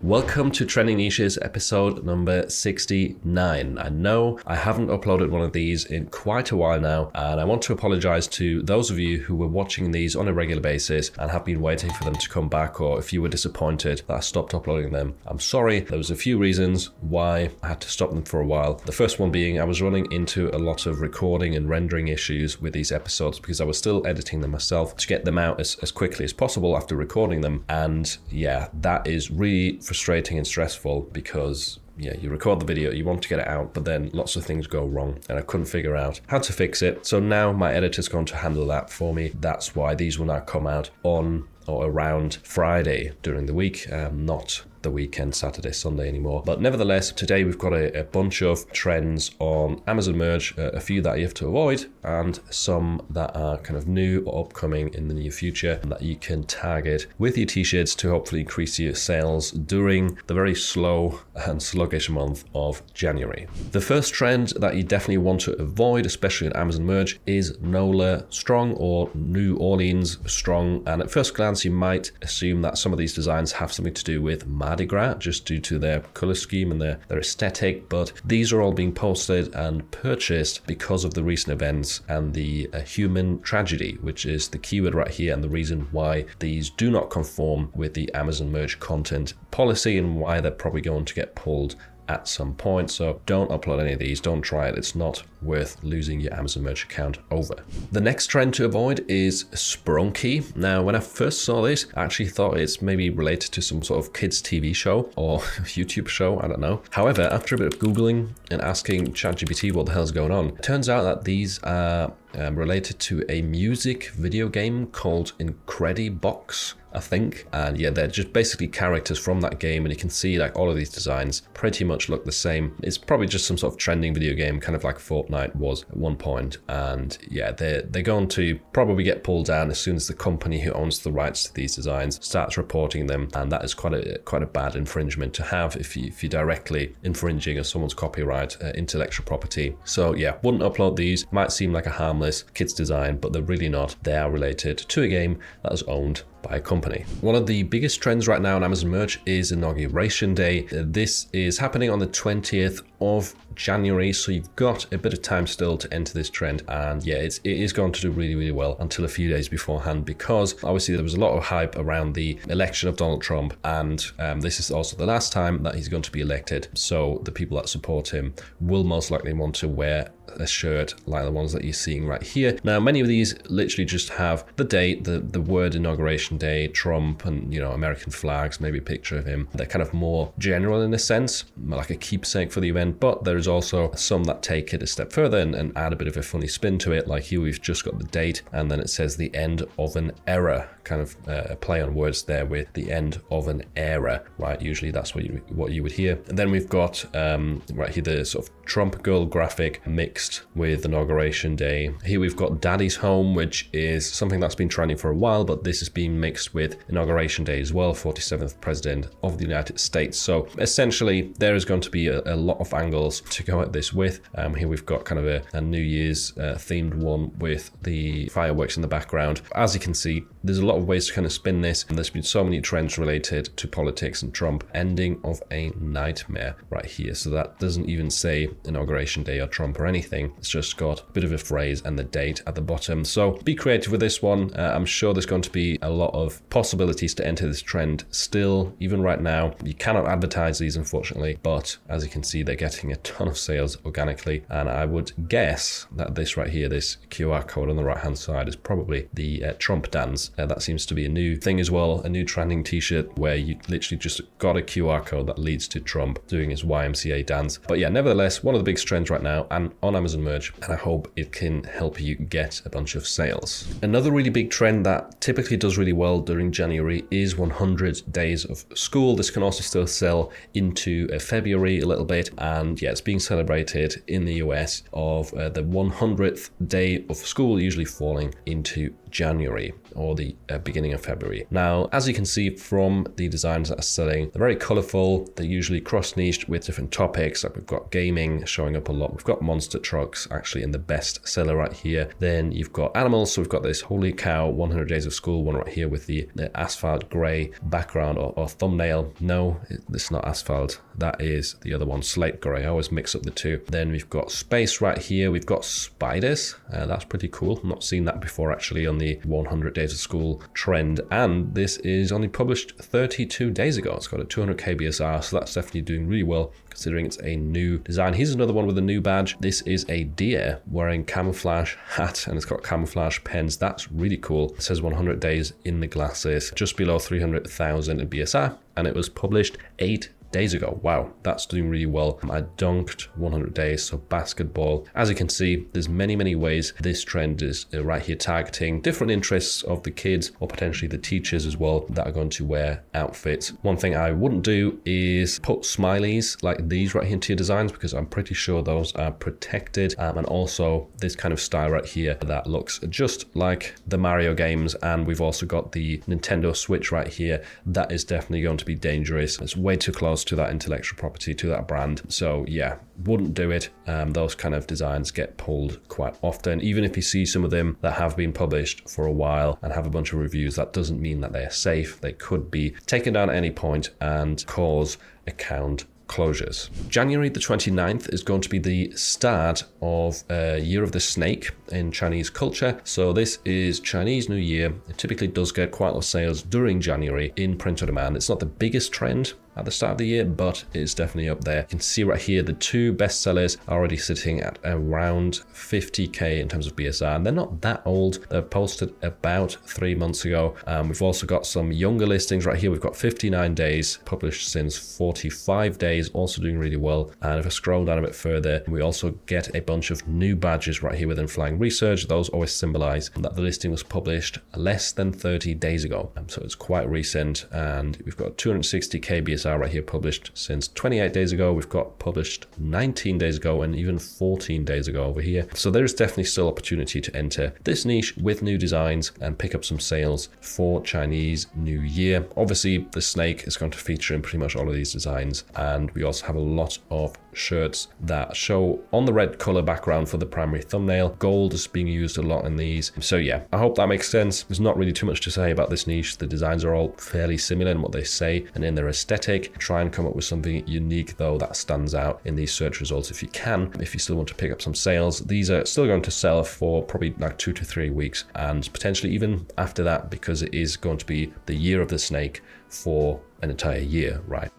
Welcome to Trending Niches episode number 69. I know I haven't uploaded one of these in quite a while now, and I want to apologize to those of you who were watching these on a regular basis and have been waiting for them to come back, or if you were disappointed that I stopped uploading them. I'm sorry. There was a few reasons why I had to stop them for a while. The first one being I was running into a lot of recording and rendering issues with these episodes because I was still editing them myself to get them out as quickly as possible after recording them. And yeah, that is really frustrating and stressful because you record the video, you want to get it out, but then lots of things go wrong and I couldn't figure out how to fix it. So now my editor's going to handle that for me. That's why these will now come out on or around Friday during the week, not the weekend, Saturday, Sunday anymore. But nevertheless, today we've got a bunch of trends on Amazon merch, a few that you have to avoid and some that are kind of new or upcoming in the near future that you can target with your t-shirts to hopefully increase your sales during the very slow and sluggish month of January. The first trend that you definitely want to avoid, especially in Amazon merch, is NOLA strong or New Orleans strong. And at first glance, you might assume that some of these designs have something to do with Mardi Gras, just due to their color scheme and their aesthetic, but these are all being posted and purchased because of the recent events and the human tragedy, which is the keyword right here and the reason why these do not conform with the Amazon merch content policy and why they're probably going to get pulled at some point. So don't upload any of these, don't try it. It's not worth losing your Amazon merch account over. The next trend to avoid is Sprunky. Now, when I first saw this, I actually thought it's maybe related to some sort of kids TV show or YouTube show, I don't know. However, after a bit of Googling and asking ChatGPT what the hell's going on, it turns out that these are related to a music video game called Incredibox, I think. And yeah, they're just basically characters from that game, and you can see like all of these designs pretty much look the same. It's probably just some sort of trending video game, kind of like Fortnite was at one point. And yeah, they're going to probably get pulled down as soon as the company who owns the rights to these designs starts reporting them, and that is quite a bad infringement to have if you're directly infringing on someone's copyright intellectual property. So yeah, wouldn't upload these. Might seem like a harmless kids design, but they're really not. They are related to a game that is owned by a company. One of the biggest trends right now on Amazon merch is Inauguration Day. This is happening on the 20th of January, so you've got a bit of time still to enter this trend, and yeah, it is going to do really, really well until a few days beforehand, because obviously there was a lot of hype around the election of Donald Trump, and this is also the last time that he's going to be elected, so the people that support him will most likely want to wear a shirt like the ones that you're seeing right here. Now, many of these literally just have the date, the word Inauguration Day, Trump, and American flags, maybe a picture of him. They're kind of more general in a sense, like a keepsake for the event, but there is also some that take it a step further and add a bit of a funny spin to it. Like here we've just got the date, and then it says the end of an era, kind of a play on words there with the end of an era, right? Usually that's what you would hear. And then we've got right here the sort of Trump girl graphic mixed with Inauguration Day. Here we've got Daddy's Home, which is something that's been trending for a while, but this is being mixed with Inauguration Day as well, 47th President of the United States. So essentially there is going to be a lot of angles to go at this with. Here we've got kind of a New Year's themed one with the fireworks in the background. As you can see, there's a lot of ways to kind of spin this, and there's been so many trends related to politics and Trump. Ending of a nightmare right here. So that doesn't even say Inauguration Day or Trump or anything. It's just got a bit of a phrase and the date at the bottom. So be creative with this one. I'm sure there's going to be a lot of possibilities to enter this trend still, even right now. You cannot advertise these, unfortunately, but as you can see, they're getting a ton of sales organically. And I would guess that this right here, this QR code on the right hand side, is probably the Trump dance. That seems to be a new thing as well, a new trending t-shirt where you literally just got a QR code that leads to Trump doing his YMCA dance. But yeah, nevertheless, one of the big trends right now and on Amazon merch, and I hope it can help you get a bunch of sales. Another really big trend that typically does really well during January is 100 days of school. This can also still sell into February a little bit, and yeah, it's being celebrated in the US of the 100th day of school usually falling into January or the beginning of February. Now, as you can see from the designs that are selling, they're very colorful. They're usually cross-niched with different topics. Like we've got gaming showing up a lot. We've got monster trucks actually in the best seller right here. Then you've got animals. So we've got this holy cow 100 days of school one right here with the asphalt gray background or thumbnail. No, it's not asphalt. That is the other one, slate gray. I always mix up the two. Then we've got space right here. We've got spiders. That's pretty cool. I've not seen that before actually on the 100 days of school trend. And this is only published 32 days ago. It's got a 200k BSR, so that's definitely doing really well considering it's a new design. Here's another one with a new badge. This is a deer wearing camouflage hat and it's got camouflage pens. That's really cool. It says 100 days in the glasses, just below 300,000 in BSR, and it was published 8 days ago. Wow, that's doing really well. I dunked 100 days, so basketball. As you can see, there's many ways this trend is right here targeting different interests of the kids or potentially the teachers as well that are going to wear outfits. One thing I wouldn't do is put smileys like these right here into your designs because I'm pretty sure those are protected. And also this kind of style right here that looks just like the Mario games, and we've also got the Nintendo Switch right here. That is definitely going to be dangerous. It's way too close to that intellectual property, to that brand. So yeah, wouldn't do it. Those kind of designs get pulled quite often. Even if you see some of them that have been published for a while and have a bunch of reviews, that doesn't mean that they're safe. They could be taken down at any point and cause account closures. January the 29th is going to be the start of Year of the Snake in Chinese culture. So this is Chinese New Year. It typically does get quite a lot of sales during January in print on demand. It's not the biggest trend at the start of the year, but it's definitely up there. You can see right here, the two best sellers are already sitting at around 50k in terms of BSR, and they're not that old. They're posted about 3 months ago. We've also got some younger listings right here. We've got 59 days published since 45 days, also doing really well. And if I scroll down a bit further, we also get a bunch of new badges right here within Flying Research. Those always symbolize that the listing was published less than 30 days ago. So it's quite recent, and we've got 260k BSR right here published since 28 days ago. We've got published 19 days ago and even 14 days ago over here. So there's definitely still opportunity to enter this niche with new designs and pick up some sales for Chinese New Year. Obviously, the snake is going to feature in pretty much all of these designs, and we also have a lot of shirts that show on the red color background for the primary thumbnail. Gold is being used a lot in these. So yeah, I hope that makes sense. There's not really too much to say about this niche. The designs are all fairly similar in what they say and in their aesthetic. Try and come up with something unique though that stands out in these search results if you can. If you still want to pick up some sales, these are still going to sell for probably like 2 to 3 weeks and potentially even after that, because it is going to be the Year of the Snake for an entire year, right?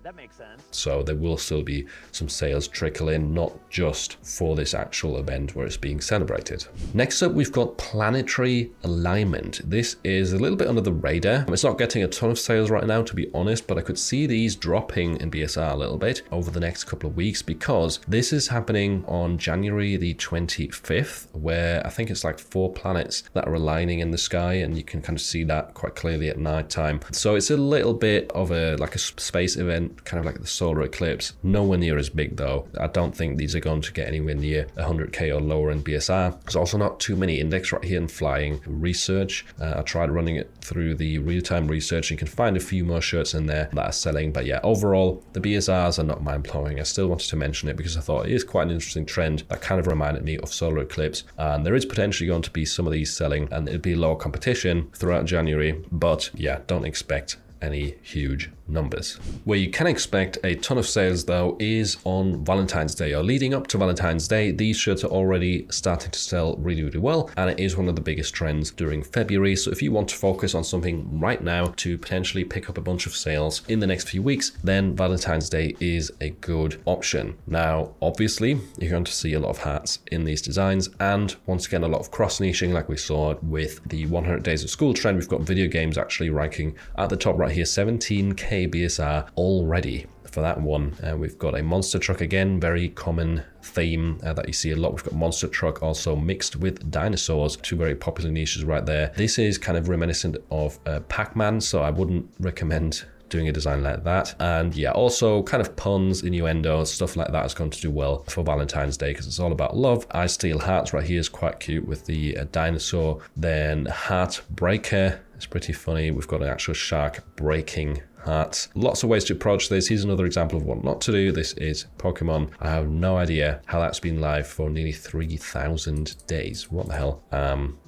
That makes sense. So there will still be some sales trickle in, not just for this actual event where it's being celebrated. Next up, we've got planetary alignment. This is a little bit under the radar. It's not getting a ton of sales right now, to be honest, but I could see these dropping in BSR a little bit over the next couple of weeks because this is happening on January the 25th, where I think it's like 4 planets that are aligning in the sky, and you can kind of see that quite clearly at night time. So it's a little bit of a like a space event, kind of like the solar eclipse. Nowhere near as big though. I don't think these are going to get anywhere near 100k or lower in BSR. There's also not too many index right here in Flying Research. I tried running it through the real-time research. You can find a few more shirts in there that are selling, but yeah, overall the BSRs are not mind-blowing. I still wanted to mention it because I thought it is quite an interesting trend that kind of reminded me of solar eclipse, and there is potentially going to be some of these selling, and it'd be low competition throughout January, but yeah, don't expect any huge numbers. Where you can expect a ton of sales though is on Valentine's Day or leading up to Valentine's Day. These shirts are already starting to sell really well, and it is one of the biggest trends during February. So if you want to focus on something right now to potentially pick up a bunch of sales in the next few weeks, then Valentine's Day is a good option. Now obviously you're going to see a lot of hats in these designs, and once again a lot of cross niching like we saw with the 100 days of school trend. We've got video games actually ranking at the top right here, 17k BSR already for that one. We've got a monster truck, again, very common theme that you see a lot. We've got monster truck also mixed with dinosaurs, 2 very popular niches right there. This is kind of reminiscent of Pac-Man, so I wouldn't recommend doing a design like that. And yeah, also kind of puns, innuendo, stuff like that is going to do well for Valentine's Day because it's all about love. I Steal Hearts right here is quite cute with the dinosaur. Then Heartbreaker is pretty funny. We've got an actual shark breaking hearts. Lots of ways to approach this. Here's another example of what not to do. This is Pokemon. I have no idea how that's been live for nearly 3,000 days. What the hell?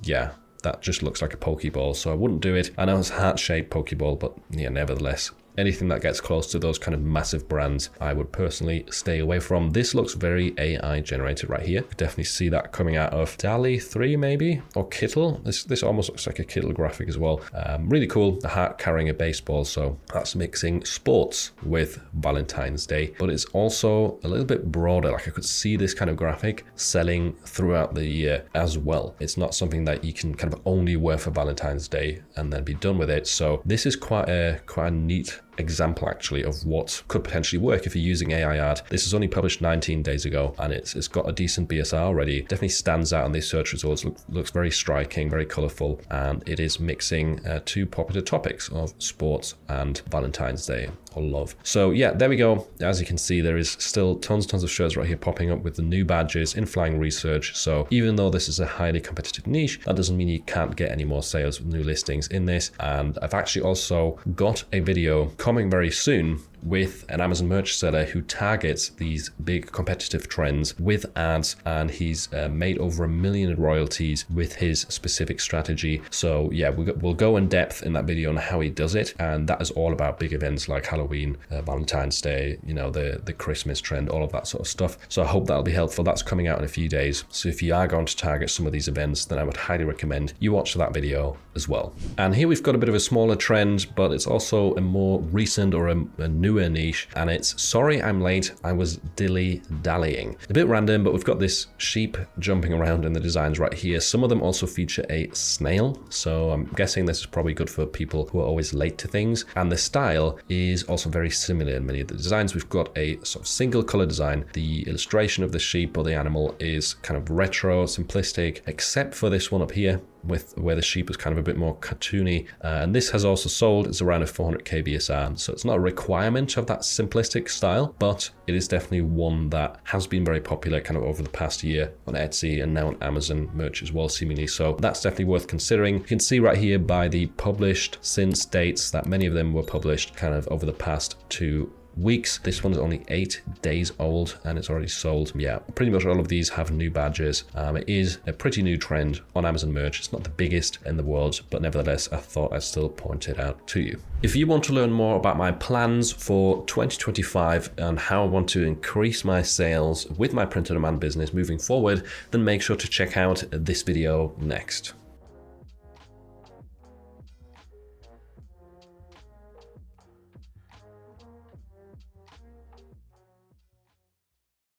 Yeah, that just looks like a Pokeball, so I wouldn't do it. I know it's a heart-shaped Pokeball, but yeah, nevertheless. Anything that gets close to those kind of massive brands, I would personally stay away from. This looks very AI generated right here. Could definitely see that coming out of DALL-E 3 maybe, or Kittle. This almost looks like a Kittle graphic as well. Really cool, the heart carrying a baseball, so that's mixing sports with Valentine's Day. But it's also a little bit broader, like I could see this kind of graphic selling throughout the year as well. It's not something that you can kind of only wear for Valentine's Day and then be done with it. So this is quite a neat example actually of what could potentially work if you're using AI art. This is only published 19 days ago and it's got a decent BSR already. Definitely stands out on these search results. Looks very striking, very colorful, and it is mixing two popular topics of sports and Valentine's Day or love. So yeah, there we go. As you can see, there is still tons of shirts right here popping up with the new badges in flying research. So even though this is a highly competitive niche, that doesn't mean you can't get any more sales with new listings in this. And I've actually also got a video coming very soon with an Amazon merch seller who targets these big competitive trends with ads, and he's made over $1 million in royalties with his specific strategy. So yeah, we'll go in depth in that video on how he does it, and that is all about big events like Halloween, Valentine's Day, you know, the Christmas trend, all of that sort of stuff. So I hope that'll be helpful. That's coming out in a few days. So if you are going to target some of these events, then I would highly recommend you watch that video as well. And here we've got a bit of a smaller trend, but it's also a more recent or a newer niche, and it's sorry I'm late, I was dilly-dallying. A bit random, but we've got this sheep jumping around in the designs right here. Some of them also feature a snail, so I'm guessing this is probably good for people who are always late to things. And the style is also very similar in many of the designs. We've got a sort of single color design. The illustration of the sheep or the animal is kind of retro, simplistic, except for this one up here, with where the sheep is kind of a bit more cartoony, and this has also sold. It's around a 400k BSR, so it's not a requirement of that simplistic style, but it is definitely one that has been very popular kind of over the past year on Etsy and now on Amazon merch as well, seemingly. So that's definitely worth considering. You can see right here by the published since dates that many of them were published kind of over the past 2 weeks. This one is only 8 days old and it's already sold. Yeah, pretty much all of these have new badges. It is a pretty new trend on Amazon merch. It's not the biggest in the world, but nevertheless, I thought I'd still point it out to you. If you want to learn more about my plans for 2025 and how I want to increase my sales with my print-on-demand business moving forward, then make sure to check out this video next.